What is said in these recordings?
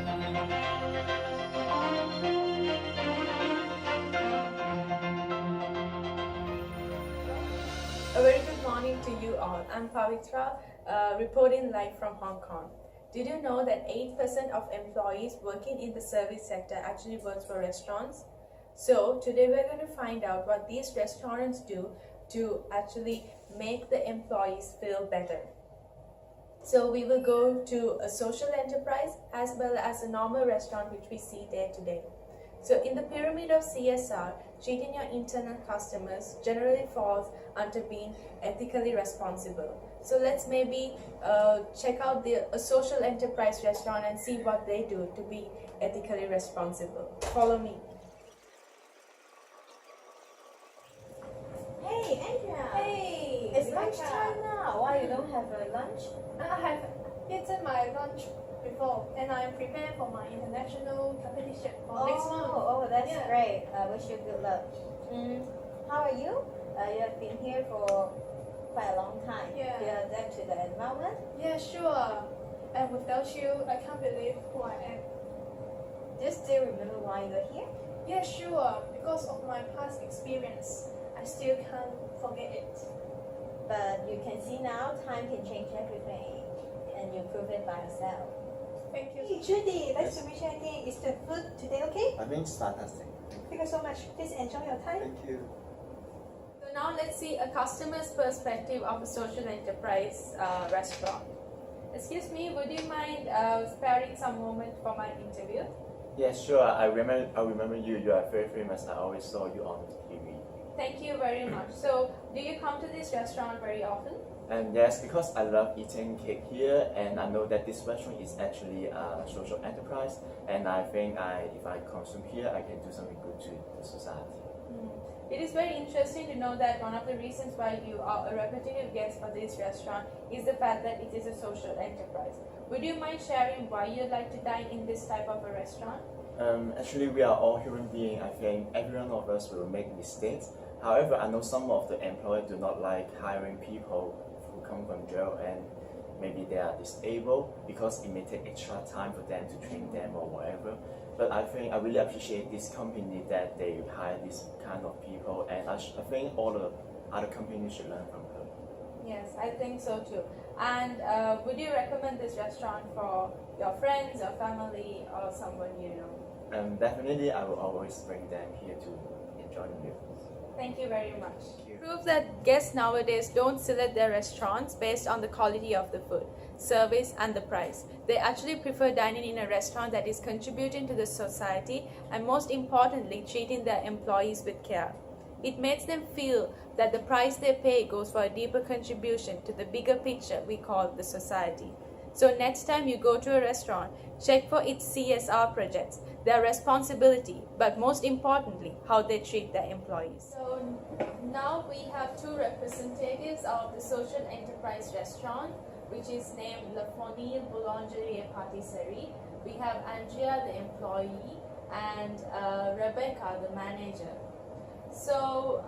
A very good morning to you all. I'm Pavitra, reporting live from Hong Kong. Did you know that 8% of employees working in the service sector actually works for restaurants? So today we're going to find out what these restaurants do to actually make the employees feel better. So we will go to a social enterprise as well as a normal restaurant which we see day to day. So in the pyramid of CSR, treating your internal customers generally falls under being ethically responsible. So let's maybe check out a social enterprise restaurant and see what they do to be ethically responsible. Follow me. Hey, Andrea. Hey, It's lunchtime now. Why you don't have a lunch? I have eaten my lunch before, and I'm prepared for my international competition for next month. Oh, that's Yeah. great. I wish you good luck. How are you? You have been here for quite a long time. Yeah. You adapt to the environment. Yeah, sure. And without you, I can't believe who I am. Do you still remember why you're here? Yeah, sure. Because of my past experience, I still can't forget it. But you can see now, time can change everything, and you prove it by yourself. Thank you. Hey Judy, nice to meet you again. Is the food today okay? I think it's fantastic. Thank you so much. Please enjoy your time. Thank you. So now let's see a customer's perspective of a social enterprise restaurant. Excuse me, would you mind sparing some moment for my interview? Yeah, sure. I remember you. You are very famous. I always saw you on TV. Thank you very much. So do you come to this restaurant very often? And yes, because I love eating cake here, and I know that this restaurant is actually a social enterprise, and I think if I consume here, I can do something good to the society. It is very interesting to know that one of the reasons why you are a repetitive guest for this restaurant is the fact that it is a social enterprise. Would you mind sharing why you like to dine in this type of a restaurant? Actually, we are all human beings. I think every one of us will make mistakes. However, I know some of the employers do not like hiring people who come from jail and maybe they are disabled because it may take extra time for them to train them or whatever. But I think I really appreciate this company that they hire this kind of people, and I think all the other companies should learn from her. Yes, I think so too. And would you recommend this restaurant for your friends or family or someone you know? Definitely, I will always bring them here to enjoy the meal. Thank you very much. Thank you. Proof that guests nowadays don't select their restaurants based on the quality of the food, service and the price. They actually prefer dining in a restaurant that is contributing to the society and most importantly treating their employees with care. It makes them feel that the price they pay goes for a deeper contribution to the bigger picture we call the society. So next time you go to a restaurant, check for its CSR projects, their responsibility, but most importantly, how they treat their employees. So now we have two representatives of the social enterprise restaurant, which is named La Fonille Boulangerie et Patisserie. We have Andrea, the employee, and Rebecca, the manager. So,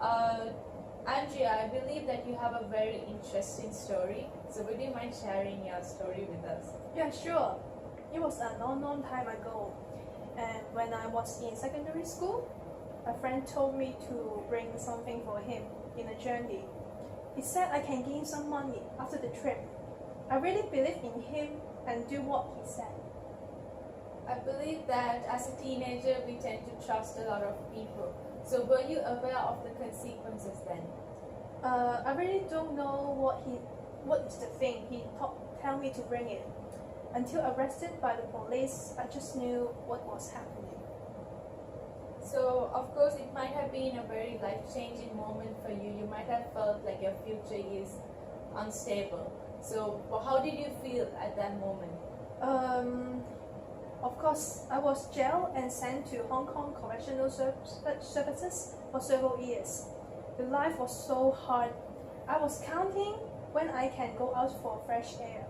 Andrea, I believe that you have a very interesting story. So would you mind sharing your story with us? Yeah, sure. It was a long time ago. And when I was in secondary school, a friend told me to bring something for him in a journey. He said I can gain some money after the trip. I really believe in him and do what he said. I believe that as a teenager, we tend to trust a lot of people. So were you aware of the consequences then? I really don't know what is the thing he tell me to bring it. Until arrested by the police, I just knew what was happening. So of course it might have been a very life-changing moment for you. You might have felt like your future is unstable. So how did you feel at that moment? Of course, I was jailed and sent to Hong Kong Correctional Services for several years. The life was so hard. I was counting when I can go out for fresh air.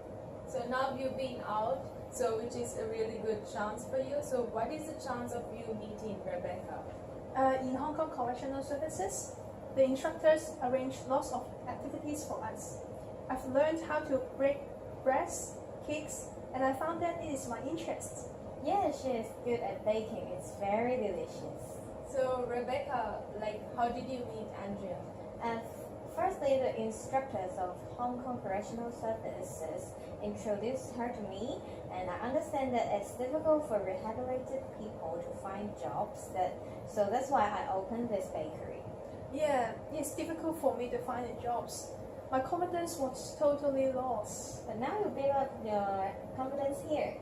So now you've been out, so which is a really good chance for you. So what is the chance of you meeting Rebecca? In Hong Kong Correctional Services, the instructors arrange lots of activities for us. I've learned how to break breads, cakes, and I found that it is my interest. Yeah, she is good at baking. It's very delicious. So Rebecca, how did you meet Andrea? And firstly, the instructors of Hong Kong Correctional Services introduced her to me, and I understand that it's difficult for rehabilitated people to find jobs. So that's why I opened this bakery. Yeah, it's difficult for me to find the jobs. My confidence was totally lost. But now you build up your confidence here.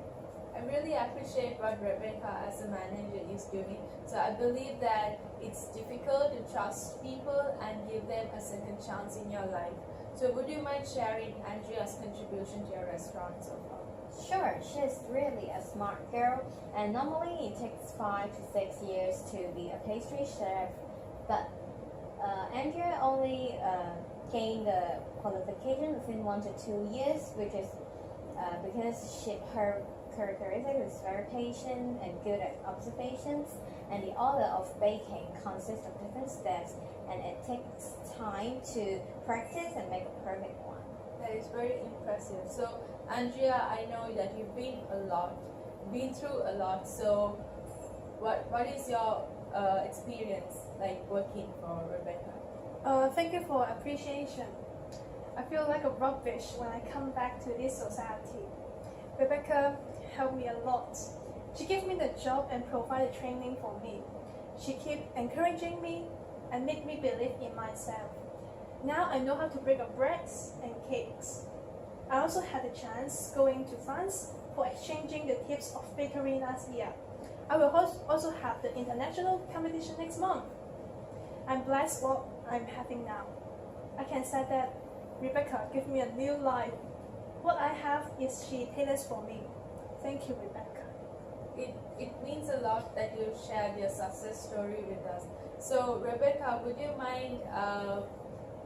I really appreciate what Rebecca as a manager is doing. So I believe that it's difficult to trust people and give them a second chance in your life. So would you mind sharing Andrea's contribution to your restaurant so far? Sure, she's really a smart girl, and normally it takes 5 to 6 years to be a pastry chef. But Andrea only gained the qualification within 1 to 2 years, which is because her characteristic is very patient and good at observations, and the art of baking consists of different steps, and it takes time to practice and make a perfect one. That is very impressive. So Andrea, I know that you've been through a lot. So what is your experience like working for Rebecca? Thank you for appreciation. I feel like a rubbish when I come back to this society. Rebecca helped me a lot. She gave me the job and provided training for me. She kept encouraging me and made me believe in myself. Now I know how to bake breads and cakes. I also had the chance going to France for exchanging the tips of bakery last year. I will also have the international competition next month. I'm blessed what I'm having now. I can say that Rebecca gave me a new life. What I have is she tailors for me. Thank you, Rebecca. It means a lot that you shared your success story with us. So Rebecca, would you mind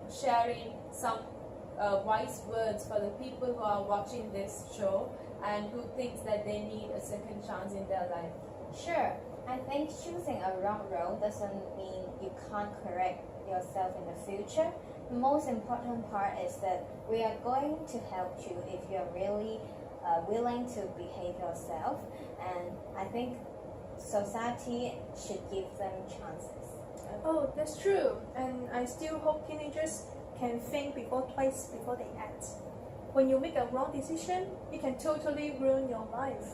sharing some wise words for the people who are watching this show and who thinks that they need a second chance in their life? Sure, I think choosing a wrong road doesn't mean you can't correct yourself in the future. The most important part is that we are going to help you if you're really willing to behave yourself, and I think society should give them chances. Oh, that's true. And I still hope teenagers can think twice before they act. When you make a wrong decision, it can totally ruin your life.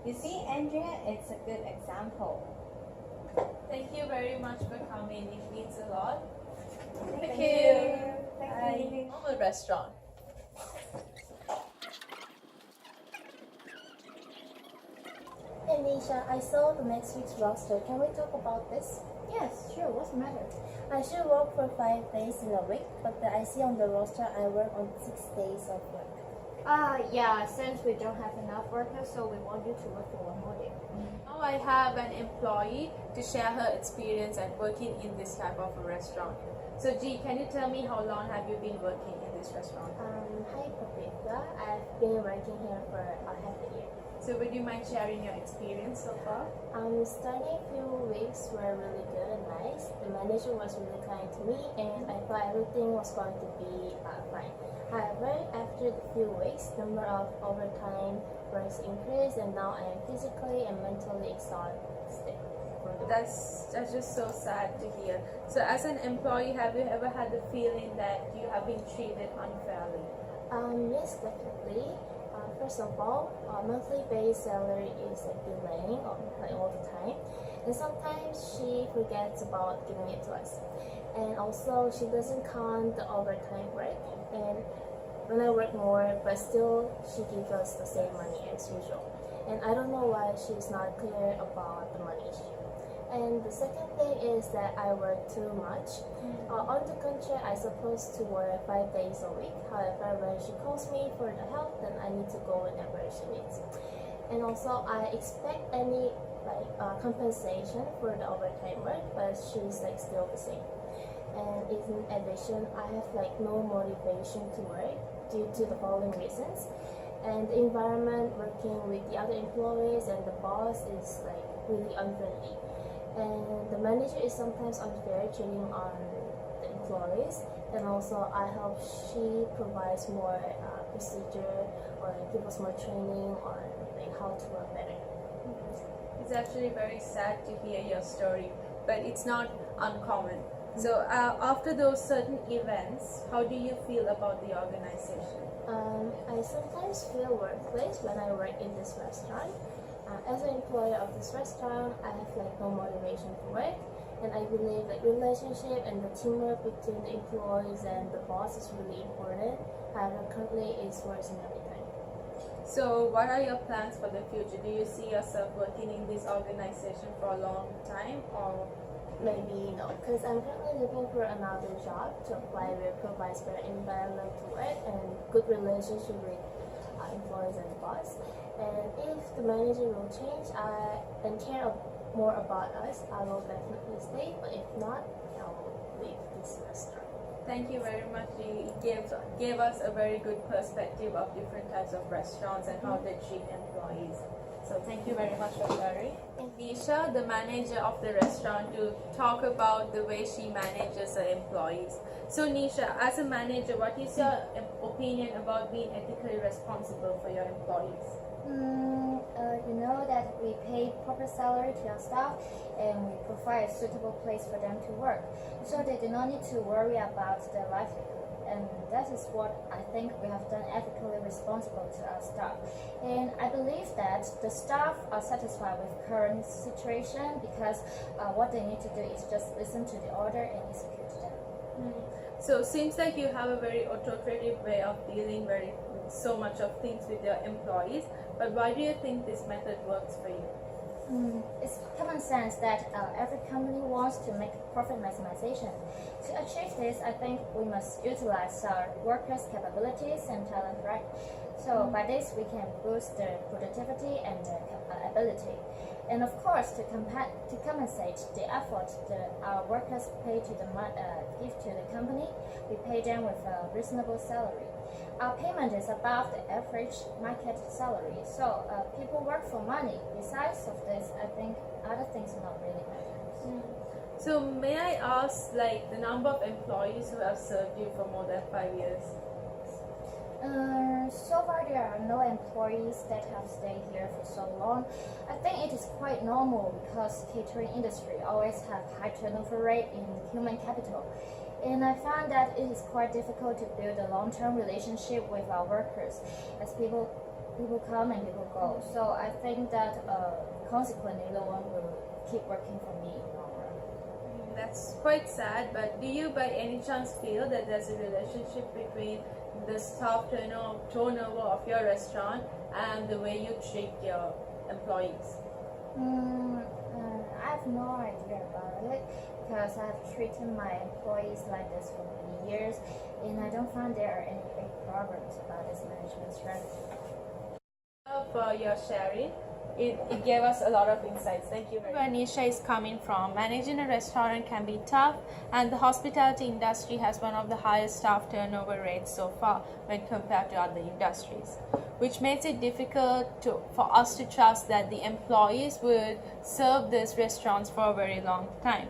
You see, Andrea, it's a good example. Thank you very much for coming. It means a lot. Thank you. Thank you. Normal restaurant. Hey Nisha, I saw the next week's roster. Can we talk about this? Yes, sure. What's the matter? I should work for 5 days in a week, but I see on the roster I work on 6 days of work. Yeah, since we don't have enough workers, so we want you to work for 1 more day. Now I have an employee to share her experience at working in this type of a restaurant. So G, can you tell me how long have you been working in this restaurant? Hi Paprika, I've been working here for a half a year. So would you mind sharing your experience so far? Starting few weeks were really good and nice. The manager was really kind to me and I thought everything was going to be fine. However, after the few weeks, number of overtime works increased and now I am physically and mentally exhausted. That's just so sad to hear. So as an employee, have you ever had the feeling that you have been treated unfairly? Yes, definitely. First of all, monthly base salary is delaying all the time, and sometimes she forgets about giving it to us. And also, she doesn't count the overtime work. And when I work more, but still she gives us the same money as usual. And I don't know why she's not clear about the money issue. And the second thing is that I work too much. On the contrary, I'm supposed to work 5 days a week. However, when she calls me for the help, then I need to go whenever she needs. And also, I expect any compensation for the overtime work, but she's still the same. And in addition, I have no motivation to work due to the following reasons. And the environment working with the other employees and the boss is really unfriendly. And the manager is sometimes unfair treating on the employees. And also I hope she provides more procedure or give us more training on how to work better. It's actually very sad to hear your story, but it's not uncommon. So after those certain events, how do you feel about the organization? I sometimes feel worthless when I work in this restaurant. As an employee of this restaurant, I have no motivation to work, and I believe relationship and the teamwork between the employees and the boss is really important. However, currently it's worsening every time. So what are your plans for the future? Do you see yourself working in this organization for a long time, or Maybe no, because I'm currently looking for another job to apply which provides better environment to work and good relationship with employees and boss. And if the manager will change and care more about us, I will definitely stay. But if not, I will leave this restaurant. Thank you very much. You gave us a very good perspective of different types of restaurants and how they treat employees. So thank you very much for sharing. Nisha, the manager of the restaurant, to talk about the way she manages her employees. So Nisha, as a manager, what is your opinion about being ethically responsible for your employees? You know that we pay proper salary to our staff and we provide a suitable place for them to work, so they do not need to worry about their livelihood. And that is what I think we have done ethically responsible to our staff. And I believe that the staff are satisfied with current situation because what they need to do is just listen to the order and execute them. So seems like you have a very autocratic way of dealing so much of things with your employees, but why do you think this method works for you? It's common sense that every company wants to make profit maximization. To achieve this, I think we must utilize our workers' capabilities and talent, right? So by this, we can boost their productivity and their ability. And of course, to compensate the effort that our workers give to the company, we pay them with a reasonable salary. Our payment is above the average market salary, so people work for money. Besides of this, I think other things are not really matter. So may I ask, the number of employees who have served you for more than 5 years? So far, there are no employees that have stayed here for so long. I think it is quite normal because catering industry always have high turnover rate in human capital. And I found that it is quite difficult to build a long-term relationship with our workers as people come and people go. So I think that consequently no one will keep working for me in the long run. That's quite sad, but do you by any chance feel that there's a relationship between the staff turnover of your restaurant and the way you treat your employees? I have no idea about it because I have treated my employees like this for many years and I don't find there are any big problems about this management strategy. For your sharing, it gave us a lot of insights. Thank you very much. Where Nisha is coming from, managing a restaurant can be tough, and the hospitality industry has one of the highest staff turnover rates so far when compared to other industries, which makes it difficult for us to trust that the employees would serve these restaurants for a very long time.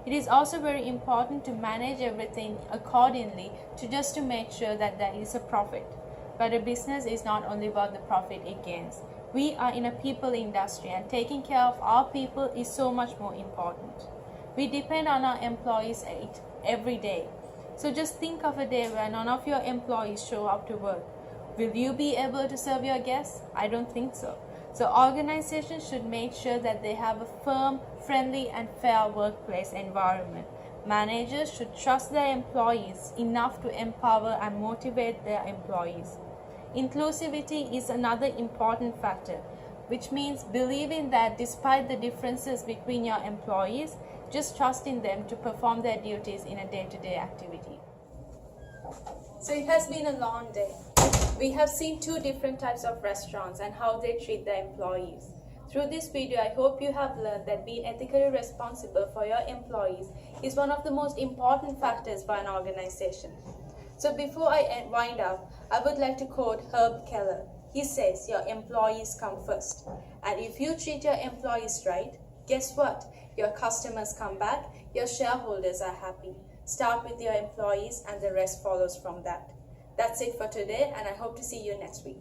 It is also very important to manage everything accordingly just to make sure that there is a profit. But a business is not only about the profit it gains. We are in a people industry, and taking care of our people is so much more important. We depend on our employees every day. So just think of a day where none of your employees show up to work. Will you be able to serve your guests? I don't think so. So organizations should make sure that they have a firm, friendly and fair workplace environment. Managers should trust their employees enough to empower and motivate their employees. Inclusivity is another important factor, which means believing that despite the differences between your employees, just trusting them to perform their duties in a day-to-day activity. So it has been a long day. We have seen two different types of restaurants and how they treat their employees. Through this video, I hope you have learned that being ethically responsible for your employees is one of the most important factors for an organization. So before I wind up, I would like to quote Herb Keller. He says, your employees come first. And if you treat your employees right, guess what? Your customers come back, your shareholders are happy. Start with your employees and the rest follows from that. That's it for today, and I hope to see you next week.